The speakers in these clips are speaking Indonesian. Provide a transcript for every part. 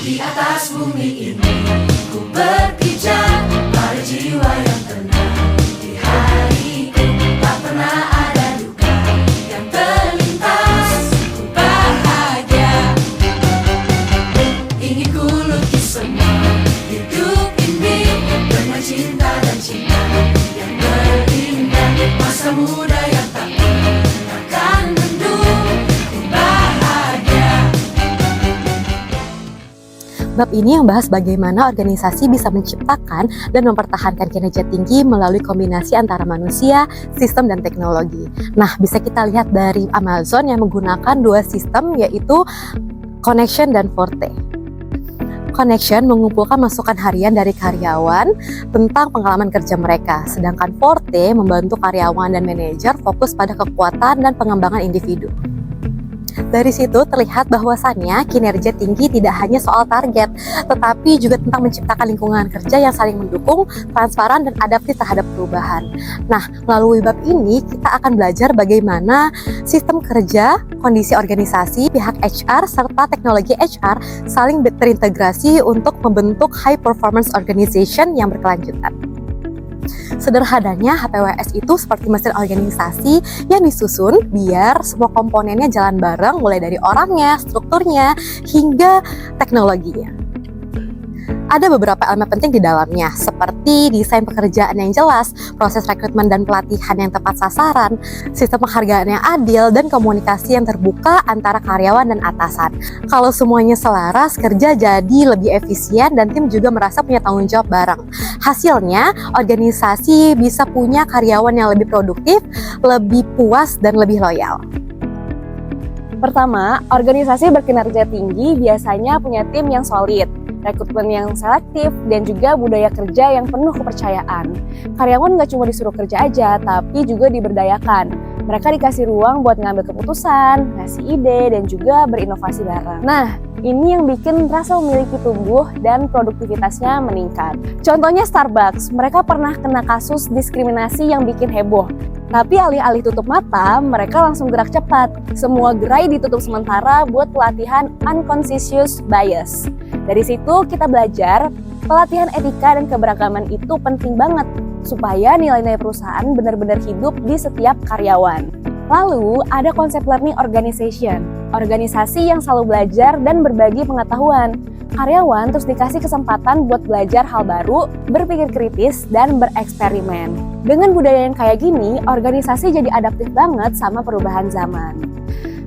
Di atas bumi ini ku berpijak pada jiwa yang tenang. Di hariku tak pernah ada duka yang terlintas. Ku bahagia, ingin ku lukis semua hidup ini dengan cinta dan cinta yang berindah. Masa muda yang tak akan mendung. Ku bahagia. Bab ini membahas bagaimana organisasi bisa menciptakan dan mempertahankan kinerja tinggi melalui kombinasi antara manusia, sistem, dan teknologi. Nah, bisa kita lihat dari Amazon yang menggunakan dua sistem, yaitu Connection dan Forte. Connection mengumpulkan masukan harian dari karyawan tentang pengalaman kerja mereka, sedangkan Forte membantu karyawan dan manajer fokus pada kekuatan dan pengembangan individu. Dari situ terlihat bahwasannya kinerja tinggi tidak hanya soal target, tetapi juga tentang menciptakan lingkungan kerja yang saling mendukung, transparan, dan adaptif terhadap perubahan. Nah, melalui bab ini kita akan belajar bagaimana sistem kerja, kondisi organisasi, pihak HR, serta teknologi HR saling terintegrasi untuk membentuk high performance organization yang berkelanjutan. Sederhananya, HPWS itu seperti mesin organisasi yang disusun biar semua komponennya jalan bareng, mulai dari orangnya, strukturnya, hingga teknologinya. Ada beberapa elemen penting di dalamnya, seperti desain pekerjaan yang jelas, proses rekrutmen dan pelatihan yang tepat sasaran, sistem penghargaan yang adil, dan komunikasi yang terbuka antara karyawan dan atasan. Kalau semuanya selaras, kerja jadi lebih efisien dan tim juga merasa punya tanggung jawab bareng. Hasilnya, organisasi bisa punya karyawan yang lebih produktif, lebih puas, dan lebih loyal. Pertama, organisasi berkinerja tinggi biasanya punya tim yang solid, rekrutmen yang selektif, dan juga budaya kerja yang penuh kepercayaan. Karyawan nggak cuma disuruh kerja aja, tapi juga diberdayakan. Mereka dikasih ruang buat ngambil keputusan, ngasih ide, dan juga berinovasi bareng. Nah, ini yang bikin rasa memiliki tumbuh dan produktivitasnya meningkat. Contohnya Starbucks, mereka pernah kena kasus diskriminasi yang bikin heboh. Tapi alih-alih tutup mata, mereka langsung gerak cepat. Semua gerai ditutup sementara buat pelatihan unconscious bias. Dari situ kita belajar, pelatihan etika dan keberagaman itu penting banget supaya nilai-nilai perusahaan benar-benar hidup di setiap karyawan. Lalu ada konsep learning organization, organisasi yang selalu belajar dan berbagi pengetahuan. Karyawan terus dikasih kesempatan buat belajar hal baru, berpikir kritis, dan bereksperimen. Dengan budaya yang kayak gini, organisasi jadi adaptif banget sama perubahan zaman.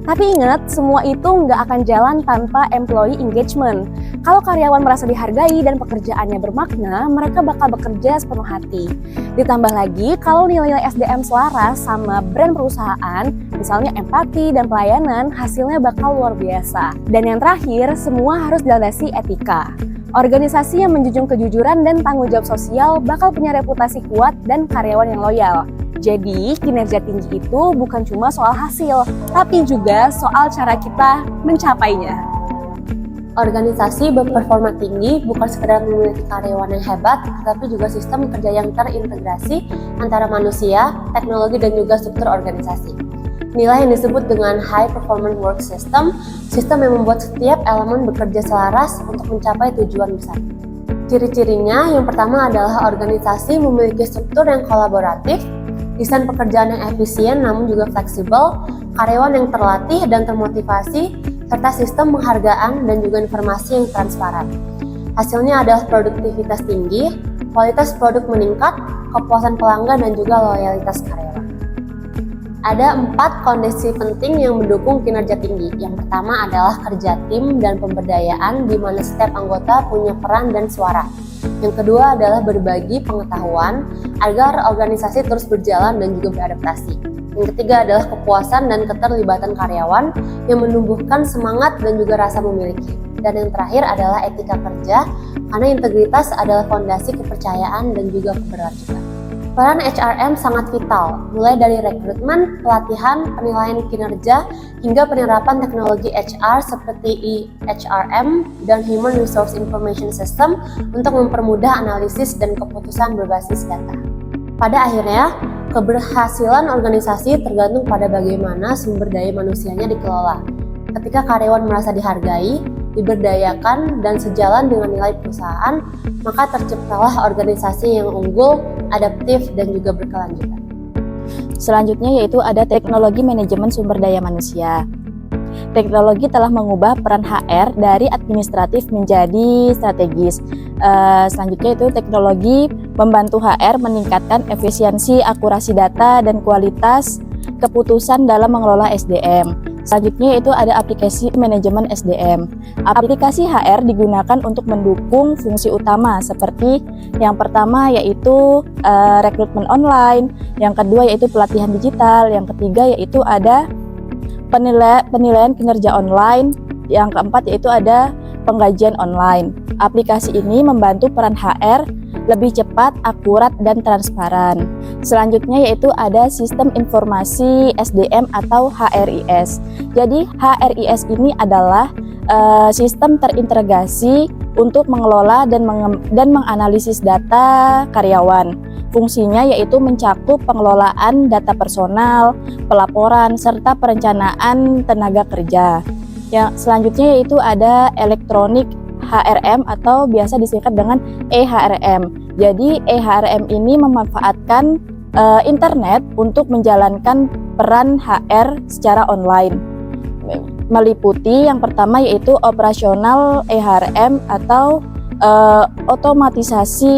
Tapi ingat, semua itu nggak akan jalan tanpa employee engagement. Kalau karyawan merasa dihargai dan pekerjaannya bermakna, mereka bakal bekerja sepenuh hati. Ditambah lagi, kalau nilai-nilai SDM selaras sama brand perusahaan, misalnya empati dan pelayanan, hasilnya bakal luar biasa. Dan yang terakhir, semua harus dilandasi etika. Organisasi yang menjunjung kejujuran dan tanggung jawab sosial bakal punya reputasi kuat dan karyawan yang loyal. Jadi, kinerja tinggi itu bukan cuma soal hasil, tapi juga soal cara kita mencapainya. Organisasi berperforma tinggi bukan sekedar memiliki karyawan yang hebat, tetapi juga sistem kerja yang terintegrasi antara manusia, teknologi, dan juga struktur organisasi. Inilah yang disebut dengan High Performance Work System, sistem yang membuat setiap elemen bekerja selaras untuk mencapai tujuan besar. Ciri-cirinya, yang pertama adalah organisasi memiliki struktur yang kolaboratif, desain pekerjaan yang efisien namun juga fleksibel, karyawan yang terlatih dan termotivasi, serta sistem penghargaan dan juga informasi yang transparan. Hasilnya adalah produktivitas tinggi, kualitas produk meningkat, kepuasan pelanggan, dan juga loyalitas karyawan. Ada 4 kondisi penting yang mendukung kinerja tinggi. Yang pertama adalah kerja tim dan pemberdayaan, di mana setiap anggota punya peran dan suara. Yang kedua adalah berbagi pengetahuan agar organisasi terus berjalan dan juga beradaptasi. Yang ketiga adalah kepuasan dan keterlibatan karyawan yang menumbuhkan semangat dan juga rasa memiliki. Dan yang terakhir adalah etika kerja, karena integritas adalah fondasi kepercayaan dan juga keberlanjutan. Peran HRM sangat vital, mulai dari rekrutmen, pelatihan, penilaian kinerja, hingga penerapan teknologi HR seperti HRM dan Human Resource Information System untuk mempermudah analisis dan keputusan berbasis data. Pada akhirnya, keberhasilan organisasi tergantung pada bagaimana sumber daya manusianya dikelola. Ketika karyawan merasa dihargai, diberdayakan, dan sejalan dengan nilai perusahaan, maka terciptalah organisasi yang unggul, adaptif, dan juga berkelanjutan. Selanjutnya yaitu ada teknologi manajemen sumber daya manusia. Teknologi telah mengubah peran HR dari administratif menjadi strategis. Selanjutnya itu teknologi membantu HR meningkatkan efisiensi, akurasi data, dan kualitas keputusan dalam mengelola SDM. Selanjutnya itu ada aplikasi manajemen SDM. Aplikasi HR digunakan untuk mendukung fungsi utama seperti yang pertama yaitu rekrutmen online, yang kedua yaitu pelatihan digital, yang ketiga yaitu ada penilaian kinerja online, yang keempat yaitu ada penggajian online. Aplikasi ini membantu peran HR lebih cepat, akurat, dan transparan. Selanjutnya yaitu ada sistem informasi SDM atau HRIS. Jadi HRIS ini adalah sistem terintegrasi untuk mengelola dan menganalisis data karyawan. Fungsinya yaitu mencakup pengelolaan data personal, pelaporan, serta perencanaan tenaga kerja. Yang selanjutnya yaitu ada elektronik HRM atau biasa disingkat dengan EHRM. Jadi EHRM ini memanfaatkan internet untuk menjalankan peran HR secara online. Meliputi yang pertama yaitu operasional EHRM atau otomatisasi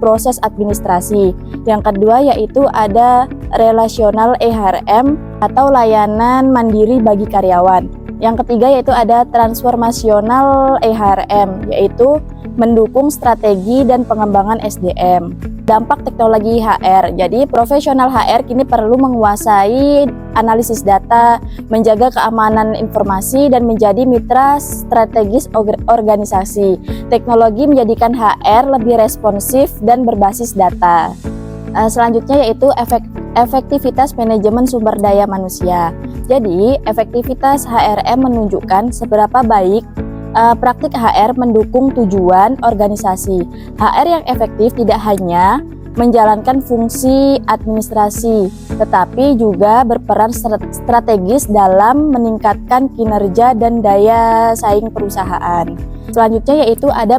proses administrasi. Yang kedua yaitu ada relasional EHRM atau layanan mandiri bagi karyawan. Yang ketiga yaitu ada transformasional EHRM, yaitu mendukung strategi dan pengembangan SDM. Dampak teknologi HR. Jadi profesional HR kini perlu menguasai analisis data, menjaga keamanan informasi, dan menjadi mitra strategis organisasi. Teknologi menjadikan HR lebih responsif dan berbasis data. Selanjutnya yaitu efektivitas manajemen sumber daya manusia. Jadi efektivitas HRM menunjukkan seberapa baik praktik HR mendukung tujuan organisasi. HR yang efektif tidak hanya menjalankan fungsi administrasi, tetapi juga berperan strategis dalam meningkatkan kinerja dan daya saing perusahaan. Selanjutnya yaitu ada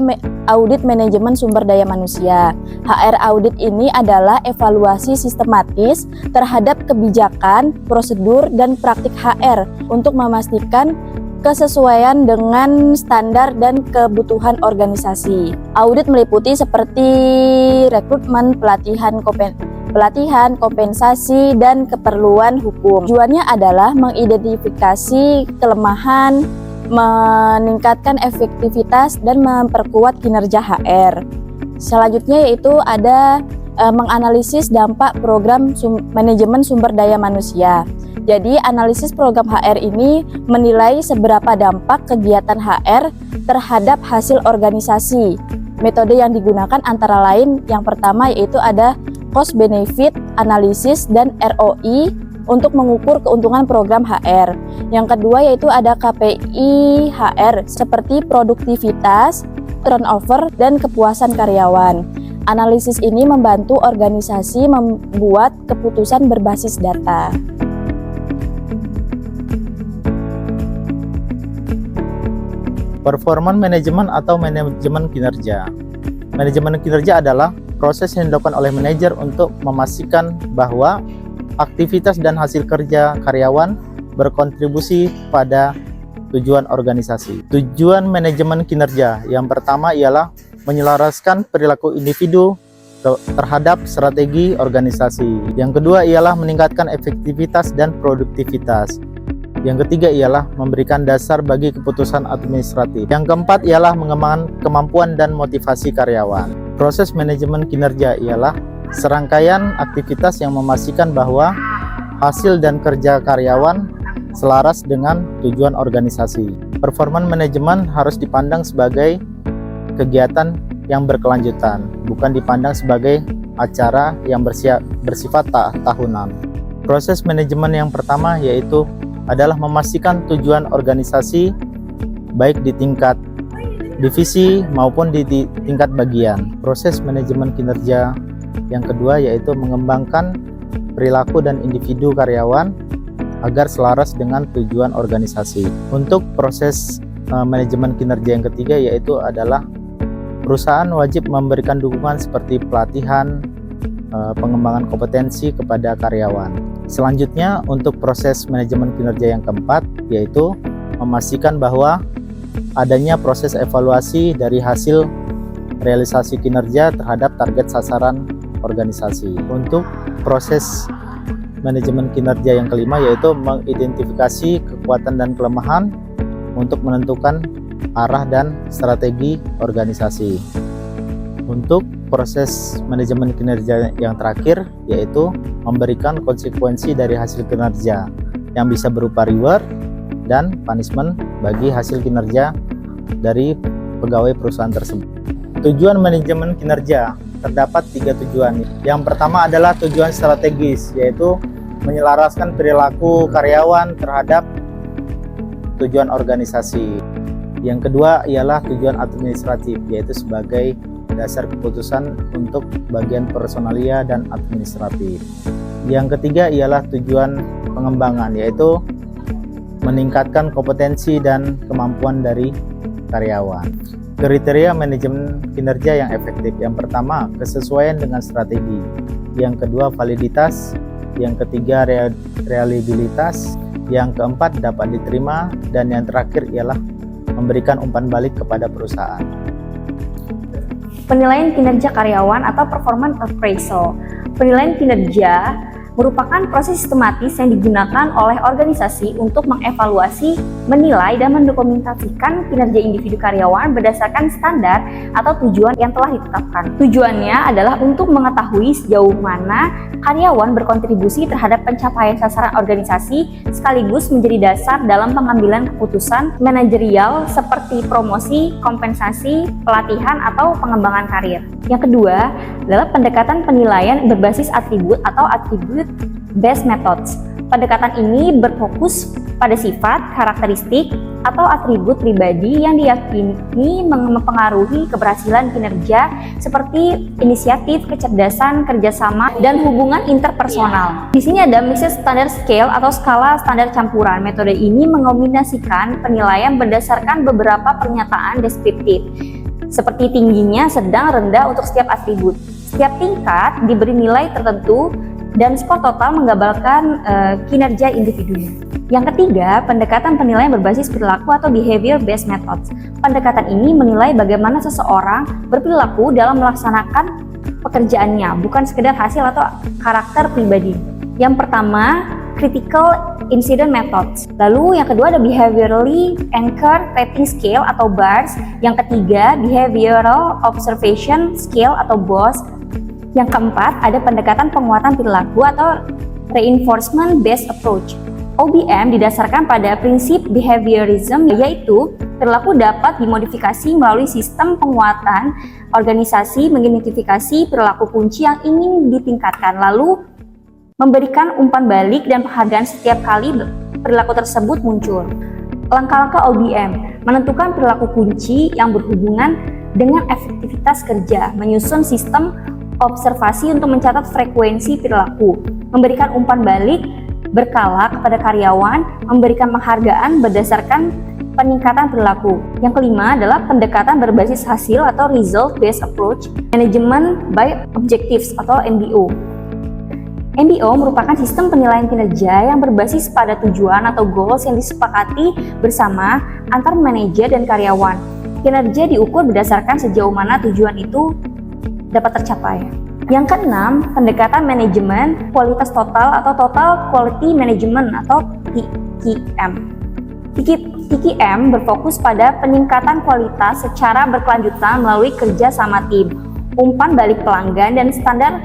audit manajemen sumber daya manusia. HR audit ini adalah evaluasi sistematis terhadap kebijakan, prosedur, dan praktik HR untuk memastikan kesesuaian dengan standar dan kebutuhan organisasi. Audit meliputi seperti rekrutmen, pelatihan, kompensasi, dan keperluan hukum. Tujuannya adalah mengidentifikasi kelemahan, meningkatkan efektivitas, dan memperkuat kinerja HR. Selanjutnya yaitu ada menganalisis dampak program manajemen sumber daya manusia. Jadi analisis program HR ini menilai seberapa dampak kegiatan HR terhadap hasil organisasi. Metode yang digunakan antara lain yang pertama yaitu ada cost benefit analysis dan ROI untuk mengukur keuntungan program HR. Yang kedua yaitu ada KPI HR seperti produktivitas, turnover, dan kepuasan karyawan. Analisis ini membantu organisasi membuat keputusan berbasis data. Performance management atau manajemen kinerja. Manajemen kinerja adalah proses yang dilakukan oleh manajer untuk memastikan bahwa aktivitas dan hasil kerja karyawan berkontribusi pada tujuan organisasi. Tujuan manajemen kinerja yang pertama ialah menyelaraskan perilaku individu terhadap strategi organisasi. Yang kedua ialah meningkatkan efektivitas dan produktivitas. Yang ketiga ialah memberikan dasar bagi keputusan administratif. Yang keempat ialah mengembangkan kemampuan dan motivasi karyawan. Proses manajemen kinerja ialah serangkaian aktivitas yang memastikan bahwa hasil dan kerja karyawan selaras dengan tujuan organisasi. Performance management harus dipandang sebagai kegiatan yang berkelanjutan, bukan dipandang sebagai acara yang bersifat tahunan. Proses manajemen yang pertama yaitu adalah memastikan tujuan organisasi baik di tingkat divisi maupun di tingkat bagian. Proses manajemen kinerja yang kedua yaitu mengembangkan perilaku dan individu karyawan agar selaras dengan tujuan organisasi. Untuk proses manajemen kinerja yang ketiga yaitu adalah perusahaan wajib memberikan dukungan seperti pelatihan, pengembangan kompetensi kepada karyawan. Selanjutnya untuk proses manajemen kinerja yang keempat yaitu memastikan bahwa adanya proses evaluasi dari hasil realisasi kinerja terhadap target sasaran organisasi. Untuk proses manajemen kinerja yang kelima yaitu mengidentifikasi kekuatan dan kelemahan untuk menentukan arah dan strategi organisasi. Untuk proses manajemen kinerja yang terakhir yaitu memberikan konsekuensi dari hasil kinerja yang bisa berupa reward dan punishment bagi hasil kinerja dari pegawai perusahaan tersebut. Tujuan manajemen kinerja terdapat 3 tujuan. Yang pertama adalah tujuan strategis, yaitu menyelaraskan perilaku karyawan terhadap tujuan organisasi. Yang kedua ialah tujuan administratif, yaitu sebagai dasar keputusan untuk bagian personalia dan administratif. Yang ketiga ialah tujuan pengembangan, yaitu meningkatkan kompetensi dan kemampuan dari karyawan. Kriteria manajemen kinerja yang efektif. Yang pertama, kesesuaian dengan strategi. Yang kedua, validitas. Yang ketiga, reliabilitas. Yang keempat, dapat diterima. Dan yang terakhir ialah memberikan umpan balik kepada perusahaan. Penilaian kinerja karyawan atau performance appraisal. Penilaian kinerja merupakan proses sistematis yang digunakan oleh organisasi untuk mengevaluasi, menilai, dan mendokumentasikan kinerja individu karyawan berdasarkan standar atau tujuan yang telah ditetapkan. Tujuannya adalah untuk mengetahui sejauh mana karyawan berkontribusi terhadap pencapaian sasaran organisasi sekaligus menjadi dasar dalam pengambilan keputusan manajerial seperti promosi, kompensasi, pelatihan, atau pengembangan karir. Yang kedua adalah pendekatan penilaian berbasis atribut atau attribute-based methods. Pendekatan ini berfokus pada sifat, karakteristik, atau atribut pribadi yang diyakini mempengaruhi keberhasilan kinerja seperti inisiatif, kecerdasan, kerjasama, dan hubungan interpersonal. Di sini ada Mixed Standard Scale atau skala standar campuran. Metode ini mengombinasikan penilaian berdasarkan beberapa pernyataan deskriptif, seperti tingginya, sedang, rendah untuk setiap atribut. Setiap tingkat diberi nilai tertentu dan skor total menggambarkan kinerja individunya. Yang ketiga, pendekatan penilaian berbasis perilaku atau behavior-based methods. Pendekatan ini menilai bagaimana seseorang berperilaku dalam melaksanakan pekerjaannya, bukan sekedar hasil atau karakter pribadi. Yang pertama, critical incident methods. Lalu yang kedua ada behaviorally anchored rating scale atau BARS. Yang ketiga, behavioral observation scale atau BOS. Yang keempat, ada pendekatan penguatan perilaku atau reinforcement based approach. OBM didasarkan pada prinsip behaviorism, yaitu perilaku dapat dimodifikasi melalui sistem penguatan organisasi mengidentifikasi perilaku kunci yang ingin ditingkatkan, lalu memberikan umpan balik dan penghargaan setiap kali perilaku tersebut muncul. Langkah-langkah OBM menentukan perilaku kunci yang berhubungan dengan efektivitas kerja, menyusun sistem observasi untuk mencatat frekuensi perilaku, memberikan umpan balik berkala kepada karyawan, memberikan penghargaan berdasarkan peningkatan perilaku. Yang kelima adalah pendekatan berbasis hasil atau result based approach, management by objectives atau MBO. MBO merupakan sistem penilaian kinerja yang berbasis pada tujuan atau goals yang disepakati bersama antar manajer dan karyawan. Kinerja diukur berdasarkan sejauh mana tujuan itu dapat tercapai. Yang keenam, pendekatan manajemen kualitas total atau total quality management atau TQM. TQM berfokus pada peningkatan kualitas secara berkelanjutan melalui kerja sama tim, umpan balik pelanggan, dan standar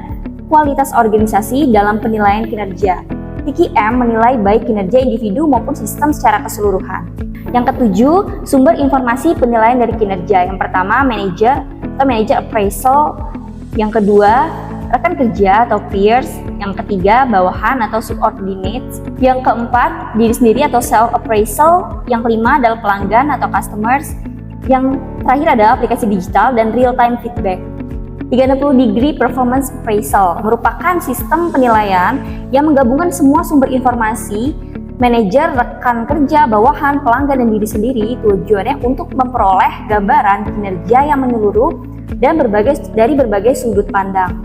kualitas organisasi dalam penilaian kinerja. TQM menilai baik kinerja individu maupun sistem secara keseluruhan. Yang ketujuh, sumber informasi penilaian dari kinerja. Yang pertama, manager atau manager appraisal. Yang kedua, rekan kerja atau peers. Yang ketiga, bawahan atau subordinates. Yang keempat, diri sendiri atau self-appraisal. Yang kelima adalah pelanggan atau customers. Yang terakhir adalah aplikasi digital dan real-time feedback. 360 degree performance appraisal merupakan sistem penilaian yang menggabungkan semua sumber informasi Manajer, rekan kerja, bawahan, pelanggan, dan diri sendiri tujuannya untuk memperoleh gambaran kinerja yang menyeluruh dan dari berbagai sudut pandang.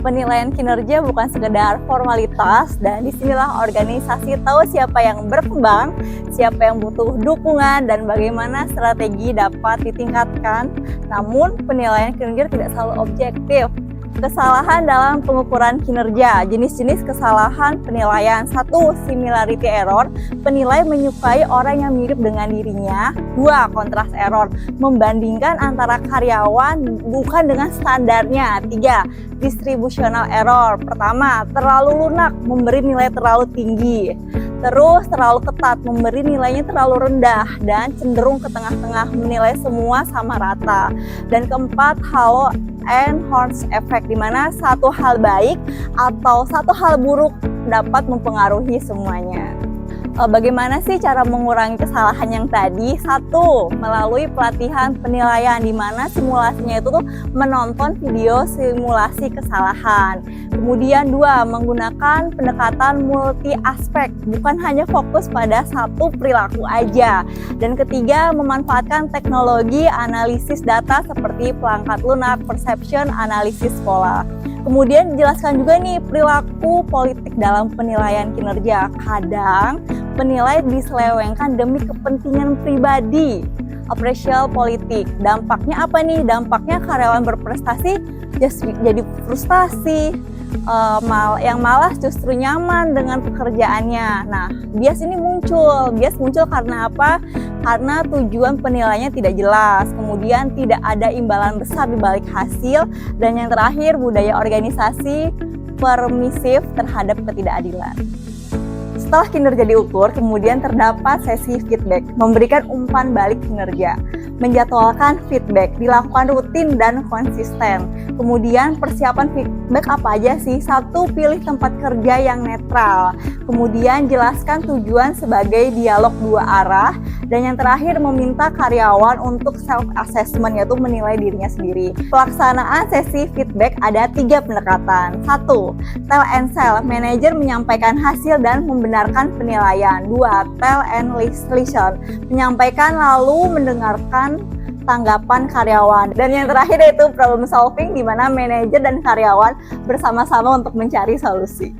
Penilaian kinerja bukan sekedar formalitas, dan disinilah organisasi tahu siapa yang berkembang, siapa yang butuh dukungan, dan bagaimana strategi dapat ditingkatkan. Namun, penilaian kinerja tidak selalu objektif. Kesalahan dalam pengukuran kinerja. Jenis-jenis kesalahan penilaian. 1. Similarity error. Penilai menyukai orang yang mirip dengan dirinya. 2. Contrast error. Membandingkan antara karyawan bukan dengan standarnya. 3. Distributional error. Pertama, terlalu lunak, memberi nilai terlalu tinggi. Terus terlalu ketat, memberi nilainya terlalu rendah, dan cenderung ke tengah-tengah, menilai semua sama rata. Dan keempat, halo and horns effect, di mana satu hal baik atau satu hal buruk dapat mempengaruhi semuanya. Bagaimana sih cara mengurangi kesalahan yang tadi? 1. Melalui pelatihan penilaian, di mana simulasinya itu tuh menonton video simulasi kesalahan. Kemudian 2. Menggunakan pendekatan multi aspek, bukan hanya fokus pada satu perilaku aja. Dan ketiga, memanfaatkan teknologi analisis data seperti perangkat lunak, perception, analisis pola. Kemudian dijelaskan juga nih perilaku politik dalam penilaian kinerja. Kadang penilai diselewengkan demi kepentingan pribadi. Operational politik. Dampaknya apa nih? Dampaknya karyawan berprestasi jadi frustasi. Yang malas justru nyaman dengan pekerjaannya. Nah, bias ini muncul. Bias muncul karena apa? Karena tujuan penilaiannya tidak jelas, kemudian tidak ada imbalan besar di balik hasil, dan yang terakhir budaya organisasi permisif terhadap ketidakadilan. Setelah kinerja diukur, kemudian terdapat sesi feedback, memberikan umpan balik kinerja, menjadwalkan feedback, dilakukan rutin dan konsisten. Kemudian persiapan feedback apa aja sih? 1. Pilih tempat kerja yang netral. Kemudian jelaskan tujuan sebagai dialog dua arah. Dan yang terakhir, meminta karyawan untuk self-assessment, yaitu menilai dirinya sendiri. Pelaksanaan sesi feedback ada 3 pendekatan. 1. Tell and sell. Manajer menyampaikan hasil dan membenarkan penilaian. 2. Tell and listen. Menyampaikan lalu mendengarkan tanggapan karyawan. Dan yang terakhir yaitu problem solving, di mana manajer dan karyawan bersama-sama untuk mencari solusi.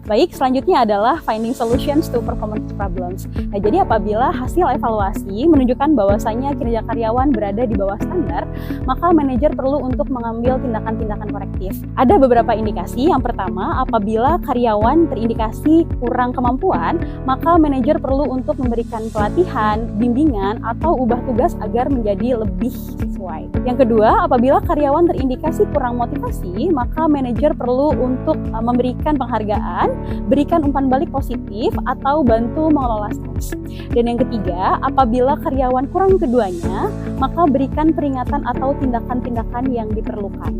Baik, selanjutnya adalah finding solutions to performance problems. Nah, jadi apabila hasil evaluasi menunjukkan bahwasannya kinerja karyawan berada di bawah standar, maka manajer perlu untuk mengambil tindakan-tindakan korektif. Ada beberapa indikasi. Yang pertama, apabila karyawan terindikasi kurang kemampuan, maka manajer perlu untuk memberikan pelatihan, bimbingan, atau ubah tugas agar menjadi lebih sesuai. Yang kedua, apabila karyawan terindikasi kurang motivasi, maka manajer perlu untuk memberikan penghargaan, berikan umpan balik positif, atau bantu mengelola stres. Dan yang ketiga, apabila karyawan kurang keduanya, maka berikan peringatan atau tindakan-tindakan yang diperlukan.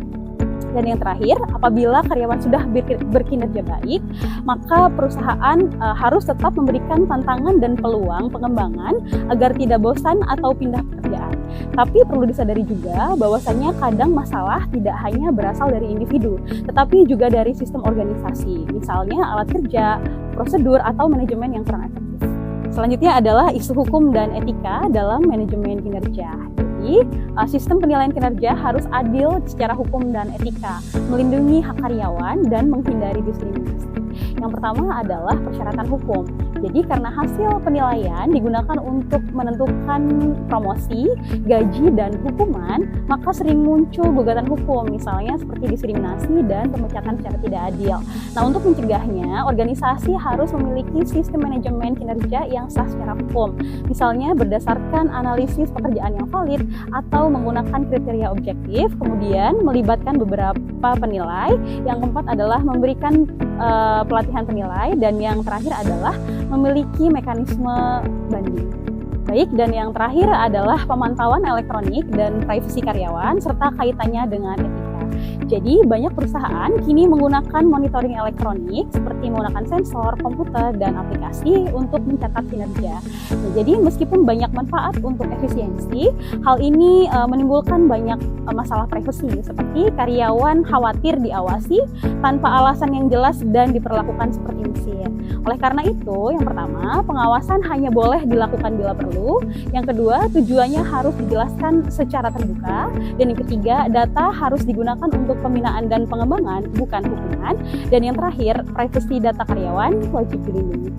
Dan yang terakhir, apabila karyawan sudah berkinerja baik, maka perusahaan harus tetap memberikan tantangan dan peluang pengembangan agar tidak bosan atau pindah pekerjaan. Tapi perlu disadari juga bahwasannya kadang masalah tidak hanya berasal dari individu, tetapi juga dari sistem organisasi, misalnya alat kerja, prosedur, atau manajemen yang kurang efektif. Selanjutnya adalah isu hukum dan etika dalam manajemen kinerja. Jadi, sistem penilaian kinerja harus adil secara hukum dan etika, melindungi hak karyawan, dan menghindari diskriminasi. Yang pertama adalah persyaratan hukum. Jadi karena hasil penilaian digunakan untuk menentukan promosi, gaji, dan hukuman, maka sering muncul gugatan hukum, misalnya seperti diskriminasi dan pemecatan secara tidak adil. Nah, untuk mencegahnya, organisasi harus memiliki sistem manajemen kinerja yang sah secara hukum, misalnya berdasarkan analisis pekerjaan yang valid atau menggunakan kriteria objektif, kemudian melibatkan beberapa penilai. Yang keempat adalah memberikan pelatihan penilai, dan yang terakhir adalah memiliki mekanisme banding. Baik, dan yang terakhir adalah pemantauan elektronik dan privasi karyawan serta kaitannya dengan etika. Jadi banyak perusahaan kini menggunakan monitoring elektronik seperti menggunakan sensor, komputer, dan aplikasi untuk mencatat kinerja. Nah, jadi meskipun banyak manfaat untuk efisiensi, hal ini menimbulkan banyak masalah privasi seperti karyawan khawatir diawasi tanpa alasan yang jelas dan diperlakukan seperti mesin. Oleh karena itu, yang pertama, pengawasan hanya boleh dilakukan bila perlu. Yang kedua, tujuannya harus dijelaskan secara terbuka. Dan yang ketiga, data harus digunakan untuk pembinaan dan pengembangan, bukan hukuman. Dan yang terakhir, privasi data karyawan wajib dilindungi.